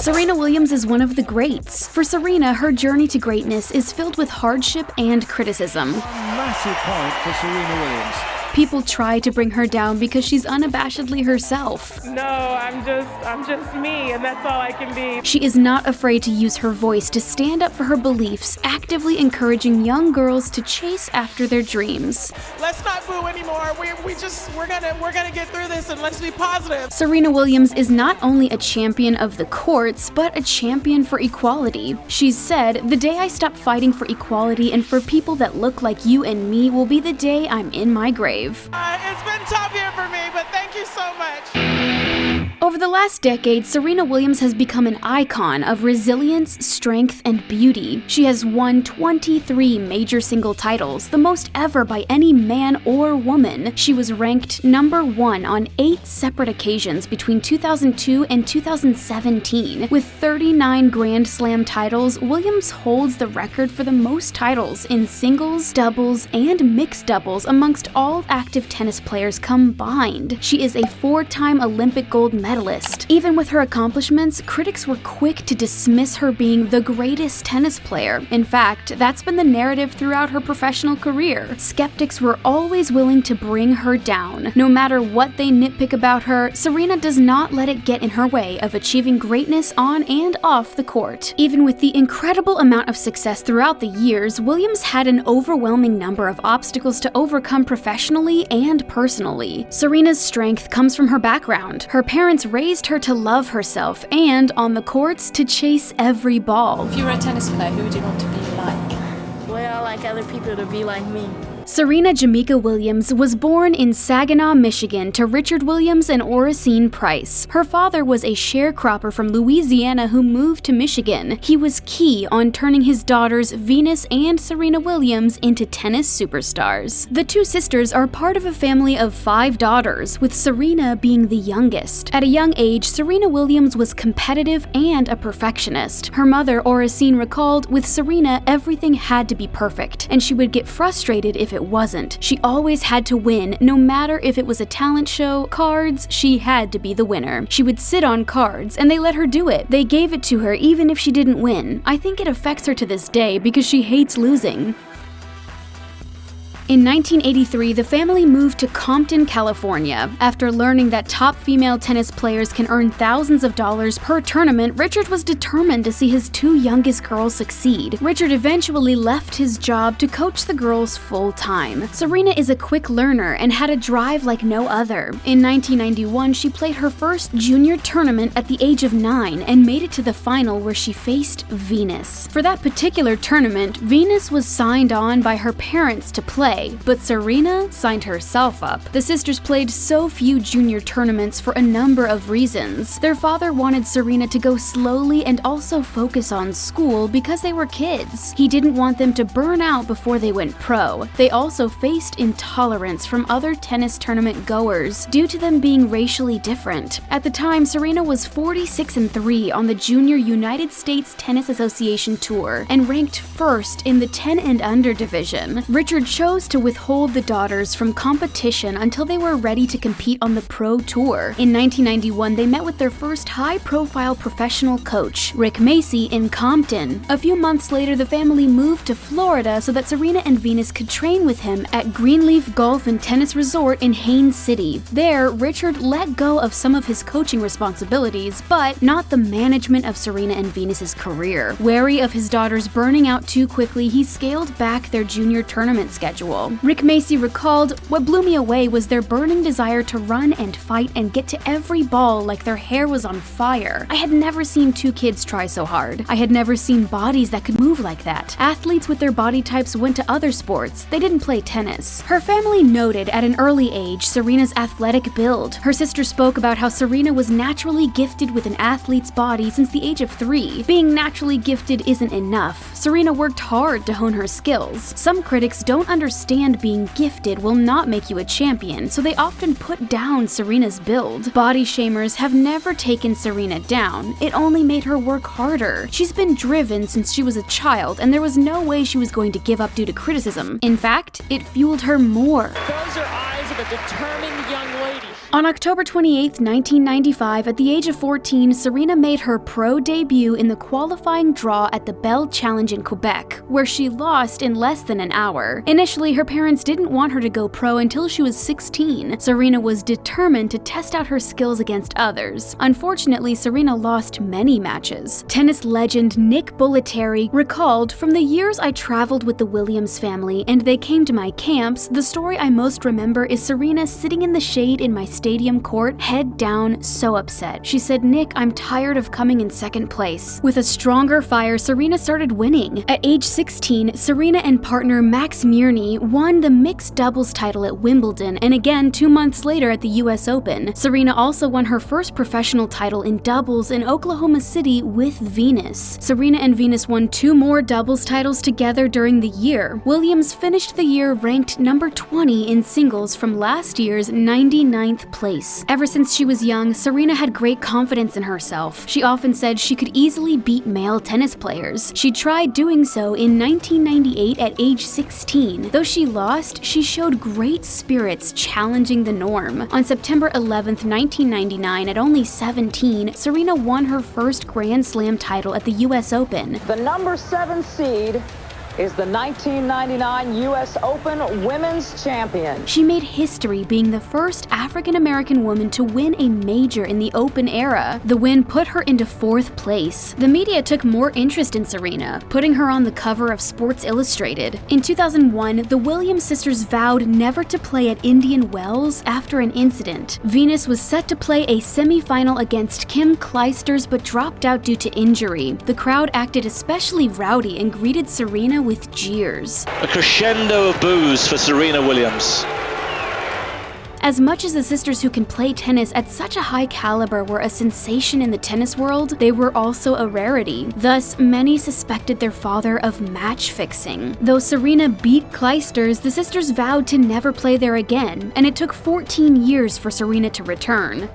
Serena Williams is one of the greats. For Serena, her journey to greatness is filled with hardship and criticism. A massive point for Serena Williams. People try to bring her down because she's unabashedly herself. No, I'm just me, and that's all I can be. She is not afraid to use her voice to stand up for her beliefs, actively encouraging young girls to chase after their dreams. Let's not boo anymore. We're gonna get through this, and let's be positive. Serena Williams is not only a champion of the courts, but a champion for equality. She's said, "The day I stop fighting for equality and for people that look like you and me will be the day I'm in my grave." It's been tough here for me, but thank you so much. Over the last decade, Serena Williams has become an icon of resilience, strength, and beauty. She has won 23 major single titles, the most ever by any man or woman. She was ranked #1 on 8 separate occasions between 2002 and 2017. With 39 Grand Slam titles, Williams holds the record for the most titles in singles, doubles, and mixed doubles amongst all active tennis players combined. She is a 4-time Olympic gold medalist. Even with her accomplishments, critics were quick to dismiss her being the greatest tennis player. In fact, that's been the narrative throughout her professional career. Skeptics were always willing to bring her down. No matter what they nitpick about her, Serena does not let it get in her way of achieving greatness on and off the court. Even with the incredible amount of success throughout the years, Williams had an overwhelming number of obstacles to overcome professionally and personally. Serena's strength comes from her background. Her parents raised her to love herself and, on the courts, to chase every ball. If you were a tennis player, who would you want to be like? Well, I like other people to be like me. Serena Jamaica Williams was born in Saginaw, Michigan to Richard Williams and Oracene Price. Her father was a sharecropper from Louisiana who moved to Michigan. He was key on turning his daughters Venus and Serena Williams into tennis superstars. The two sisters are part of a family of 5 daughters, with Serena being the youngest. At a young age, Serena Williams was competitive and a perfectionist. Her mother, Oracene, recalled, "With Serena, everything had to be perfect, and she would get frustrated if it wasn't. She always had to win, no matter if it was a talent show, cards, she had to be the winner. She would sit on cards, and they let her do it. They gave it to her even if she didn't win. I think it affects her to this day because she hates losing." In 1983, the family moved to Compton, California. After learning that top female tennis players can earn thousands of dollars per tournament, Richard was determined to see his 2 youngest girls succeed. Richard eventually left his job to coach the girls full-time. Serena is a quick learner and had a drive like no other. In 1991, she played her first junior tournament at the age of 9 and made it to the final where she faced Venus. For that particular tournament, Venus was signed on by her parents to play, but Serena signed herself up. The sisters played so few junior tournaments for a number of reasons. Their father wanted Serena to go slowly and also focus on school because they were kids. He didn't want them to burn out before they went pro. They also faced intolerance from other tennis tournament goers due to them being racially different. At the time, Serena was 46-3 on the Junior United States Tennis Association Tour and ranked 1st in the 10 and under division. Richard chose to withhold the daughters from competition until they were ready to compete on the pro tour. In 1991, they met with their first high-profile professional coach, Rick Macy, in Compton. A few months later, the family moved to Florida so that Serena and Venus could train with him at Greenleaf Golf and Tennis Resort in Haines City. There, Richard let go of some of his coaching responsibilities, but not the management of Serena and Venus's career. Wary of his daughters burning out too quickly, he scaled back their junior tournament schedule. Rick Macy recalled, "What blew me away was their burning desire to run and fight and get to every ball like their hair was on fire. I had never seen 2 kids try so hard. I had never seen bodies that could move like that. Athletes with their body types went to other sports. They didn't play tennis." Her family noted at an early age Serena's athletic build. Her sister spoke about how Serena was naturally gifted with an athlete's body since the age of 3. Being naturally gifted isn't enough. Serena worked hard to hone her skills. Some critics don't understand being gifted will not make you a champion, so they often put down Serena's build. Body shamers have never taken Serena down. It only made her work harder. She's been driven since she was a child, and there was no way she was going to give up due to criticism. In fact, it fueled her more. Those are eyes of a determined young lady. On October 28, 1995, at the age of 14, Serena made her pro debut in the qualifying draw at the Bell Challenge in Quebec, where she lost in less than an hour. Initially, her parents didn't want her to go pro until she was 16. Serena was determined to test out her skills against others. Unfortunately, Serena lost many matches. Tennis legend Nick Bollettieri recalled, "From the years I traveled with the Williams family and they came to my camps, the story I most remember is Serena sitting in the shade in my stadium court, head down, so upset. She said, 'Nick, I'm tired of coming in second place.'" With a stronger fire, Serena started winning. At age 16, Serena and partner Max Mirny won the mixed doubles title at Wimbledon, and again 2 months later at the US Open. Serena also won her first professional title in doubles in Oklahoma City with Venus. Serena and Venus won 2 more doubles titles together during the year. Williams finished the year ranked number 20 in singles from last year's 99th place. Ever since she was young, Serena had great confidence in herself. She often said she could easily beat male tennis players. She tried doing so in 1998 at age 16. Though she lost, she showed great spirits, challenging the norm. On September 11, 1999, at only 17, Serena won her first Grand Slam title at the US Open. The number 7 seed is the 1999 US Open Women's Champion. She made history being the first African-American woman to win a major in the Open era. The win put her into 4th place. The media took more interest in Serena, putting her on the cover of Sports Illustrated. In 2001, the Williams sisters vowed never to play at Indian Wells after an incident. Venus was set to play a semi-final against Kim Clijsters but dropped out due to injury. The crowd acted especially rowdy and greeted Serena with jeers. A crescendo of boos for Serena Williams. As much as the sisters who can play tennis at such a high caliber were a sensation in the tennis world, they were also a rarity. Thus, many suspected their father of match fixing. Though Serena beat Clijsters, the sisters vowed to never play there again, and it took 14 years for Serena to return.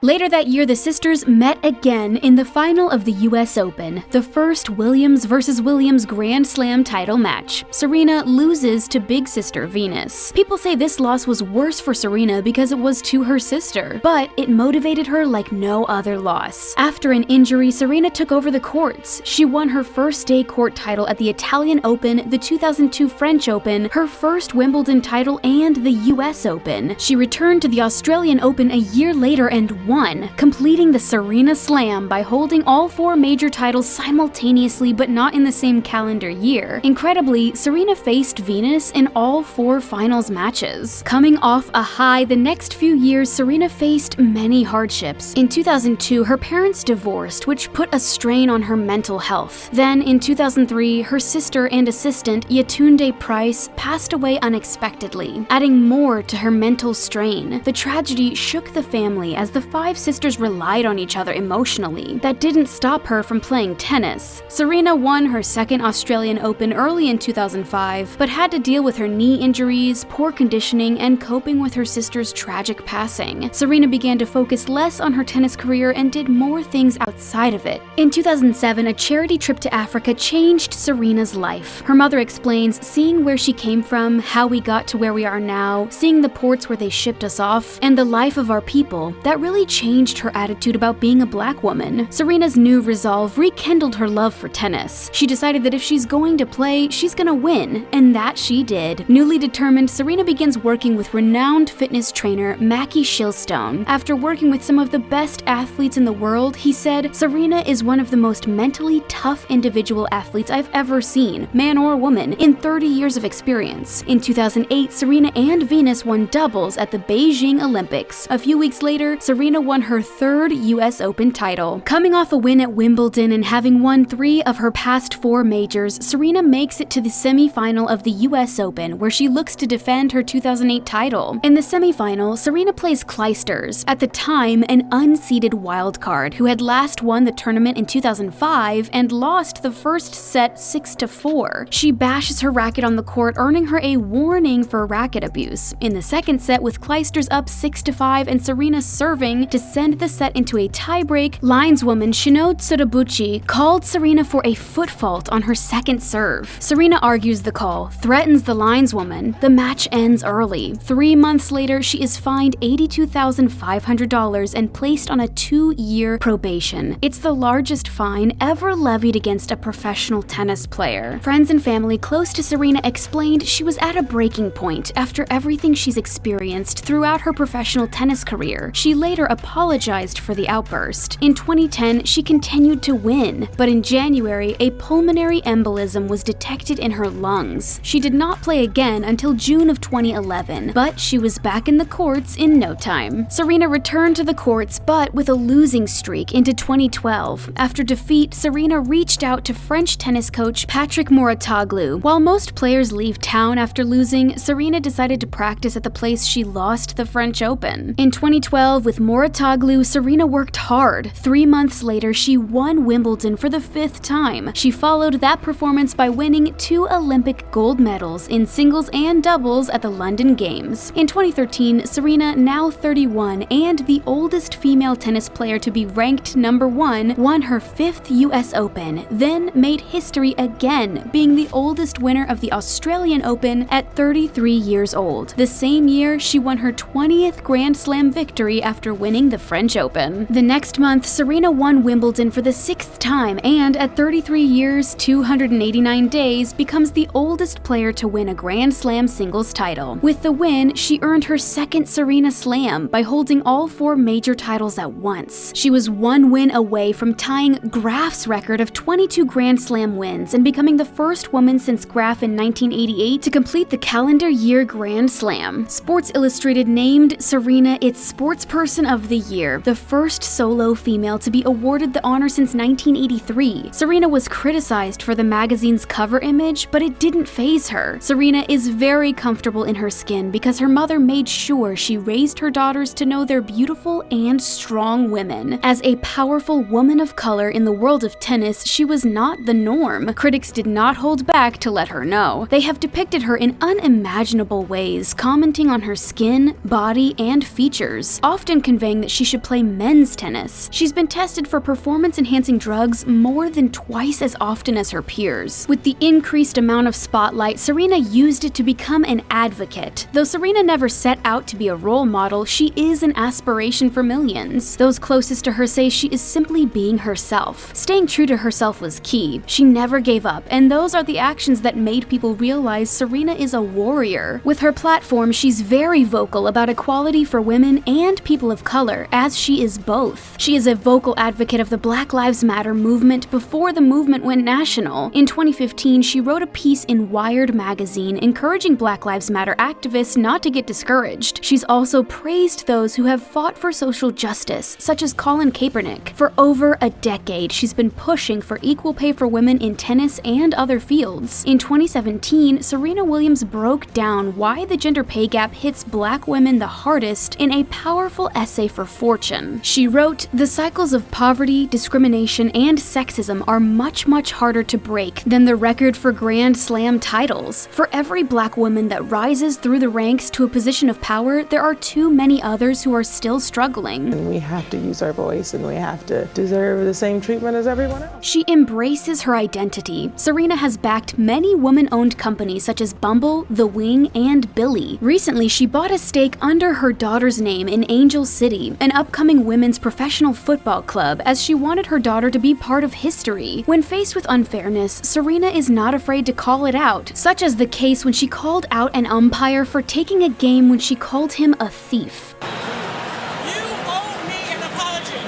Later that year, the sisters met again in the final of the US Open, the first Williams vs. Williams Grand Slam title match. Serena loses to big sister Venus. People say this loss was worse for Serena because it was to her sister, but it motivated her like no other loss. After an injury, Serena took over the courts. She won her first day court title at the Italian Open, the 2002 French Open, her first Wimbledon title, and the US Open. She returned to the Australian Open a year later and won, completing the Serena Slam by holding all 4 major titles simultaneously but not in the same calendar year. Incredibly, Serena faced Venus in all 4 finals matches. Coming off a high, the next few years Serena faced many hardships. In 2002, her parents divorced, which put a strain on her mental health. Then, in 2003, her sister and assistant, Yetunde Price, passed away unexpectedly, adding more to her mental strain. The tragedy shook the family as the 5 sisters relied on each other emotionally. That didn't stop her from playing tennis. Serena won her second Australian Open early in 2005, but had to deal with her knee injuries, poor conditioning, and coping with her sister's tragic passing. Serena began to focus less on her tennis career and did more things outside of it. In 2007, a charity trip to Africa changed Serena's life. Her mother explains, "Seeing where she came from, how we got to where we are now, seeing the ports where they shipped us off, and the life of our people, that really changed her attitude about being a black woman." Serena's new resolve rekindled her love for tennis. She decided that if she's going to play, she's gonna win, and that she did. Newly determined, Serena begins working with renowned fitness trainer Mackie Shilstone. After working with some of the best athletes in the world, he said, "Serena is one of the most mentally tough individual athletes I've ever seen, man or woman, in 30 years of experience." In 2008, Serena and Venus won doubles at the Beijing Olympics. A few weeks later, Serena won her 3rd US Open title. Coming off a win at Wimbledon and having won 3 of her past 4 majors, Serena makes it to the semi-final of the US Open, where she looks to defend her 2008 title. In the semi-final, Serena plays Clijsters, at the time an unseeded wildcard, who had last won the tournament in 2005 and lost the first set 6-4. She bashes her racket on the court, earning her a warning for racket abuse. In the second set, with Clijsters up 6-5 and Serena serving, to send the set into a tiebreak, lineswoman Shinode Tsurubuchi called Serena for a foot fault on her second serve. Serena argues the call, threatens the lineswoman. The match ends early. 3 months later, she is fined $82,500 and placed on a 2-year probation. It's the largest fine ever levied against a professional tennis player. Friends and family close to Serena explained she was at a breaking point after everything she's experienced throughout her professional tennis career. She later apologized for the outburst. In 2010, she continued to win, but in January, a pulmonary embolism was detected in her lungs. She did not play again until June of 2011, but she was back in the courts in no time. Serena returned to the courts, but with a losing streak into 2012. After defeat, Serena reached out to French tennis coach Patrick Mouratoglou. While most players leave town after losing, Serena decided to practice at the place she lost the French Open. In 2012, with Mouratoglou, Serena worked hard. 3 months later, she won Wimbledon for the 5th time. She followed that performance by winning 2 Olympic gold medals in singles and doubles at the London Games. In 2013, Serena, now 31 and the oldest female tennis player to be ranked #1, won her 5th US Open, then made history again, being the oldest winner of the Australian Open at 33 years old. The same year, she won her 20th Grand Slam victory after winning the French Open. The next month, Serena won Wimbledon for the 6th time and at 33 years, 289 days, becomes the oldest player to win a Grand Slam singles title. With the win, she earned her second Serena Slam by holding all 4 major titles at once. She was 1 win away from tying Graf's record of 22 Grand Slam wins and becoming the first woman since Graf in 1988 to complete the calendar year Grand Slam. Sports Illustrated named Serena its Sportsperson of the Year, the first solo female to be awarded the honor since 1983. Serena was criticized for the magazine's cover image, but it didn't faze her. Serena is very comfortable in her skin because her mother made sure she raised her daughters to know they're beautiful and strong women. As a powerful woman of color in the world of tennis, she was not the norm. Critics did not hold back to let her know. They have depicted her in unimaginable ways, commenting on her skin, body, and features, often conveying that she should play men's tennis. She's been tested for performance-enhancing drugs more than twice as often as her peers. With the increased amount of spotlight, Serena used it to become an advocate. Though Serena never set out to be a role model, she is an aspiration for millions. Those closest to her say she is simply being herself. Staying true to herself was key. She never gave up, and those are the actions that made people realize Serena is a warrior. With her platform, she's very vocal about equality for women and people of color, as she is both. She is a vocal advocate of the Black Lives Matter movement before the movement went national. In 2015, she wrote a piece in Wired magazine encouraging Black Lives Matter activists not to get discouraged. She's also praised those who have fought for social justice, such as Colin Kaepernick. For over a decade, she's been pushing for equal pay for women in tennis and other fields. In 2017, Serena Williams broke down why the gender pay gap hits Black women the hardest in a powerful essay for Fortune. She wrote, "The cycles of poverty, discrimination, and sexism are much harder to break than the record for Grand Slam titles. For every Black woman that rises through the ranks to a position of power, there are too many others who are still struggling." And we have to use our voice, and we have to deserve the same treatment as everyone else. She embraces her identity. Serena has backed many woman-owned companies such as Bumble, The Wing, and Billy. Recently, she bought a stake under her daughter's name in Angel City, an upcoming women's professional football club, as she wanted her daughter to be part of history. When faced with unfairness, Serena is not afraid to call it out, such as the case when she called out an umpire for taking a game when she called him a thief. You owe me an apology.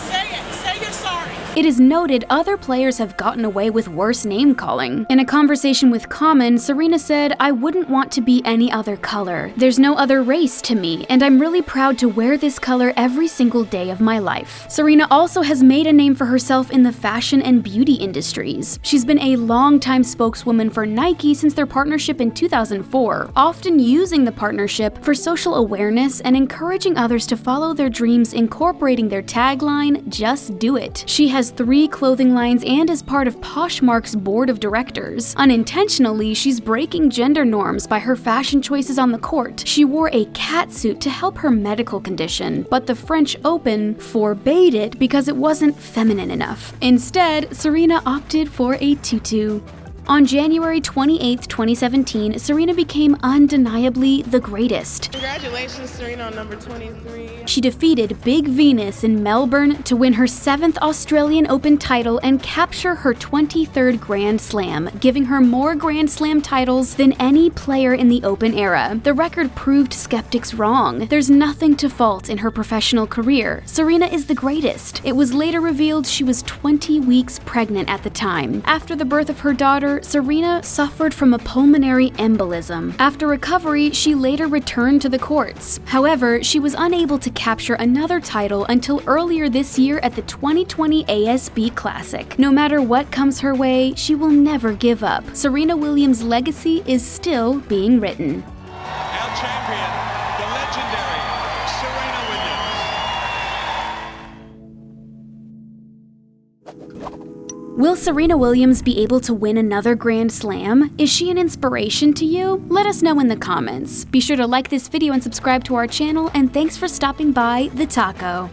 Say it. Say you're sorry. It is noted other players have gotten away with worse name-calling. In a conversation with Common, Serena said, "I wouldn't want to be any other color. There's no other race to me, and I'm really proud to wear this color every single day of my life." Serena also has made a name for herself in the fashion and beauty industries. She's been a long-time spokeswoman for Nike since their partnership in 2004, often using the partnership for social awareness and encouraging others to follow their dreams, incorporating their tagline, "Just do it." She has owns 3 clothing lines and is part of Poshmark's board of directors. Unintentionally, she's breaking gender norms by her fashion choices on the court. She wore a catsuit to help her medical condition, but the French Open forbade it because it wasn't feminine enough. Instead, Serena opted for a tutu. On January 28, 2017, Serena became undeniably the greatest. Congratulations, Serena, on number 23. She defeated Big Venus in Melbourne to win her 7th Australian Open title and capture her 23rd Grand Slam, giving her more Grand Slam titles than any player in the Open era. The record proved skeptics wrong. There's nothing to fault in her professional career. Serena is the greatest. It was later revealed she was 20 weeks pregnant at the time. After the birth of her daughter, Serena suffered from a pulmonary embolism. After recovery, she later returned to the courts. However, she was unable to capture another title until earlier this year at the 2020 ASB Classic. No matter what comes her way, she will never give up. Serena Williams' legacy is still being written. Our champion, the legendary Serena Williams. Will Serena Williams be able to win another Grand Slam? Is she an inspiration to you? Let us know in the comments. Be sure to like this video and subscribe to our channel, and thanks for stopping by The Taco.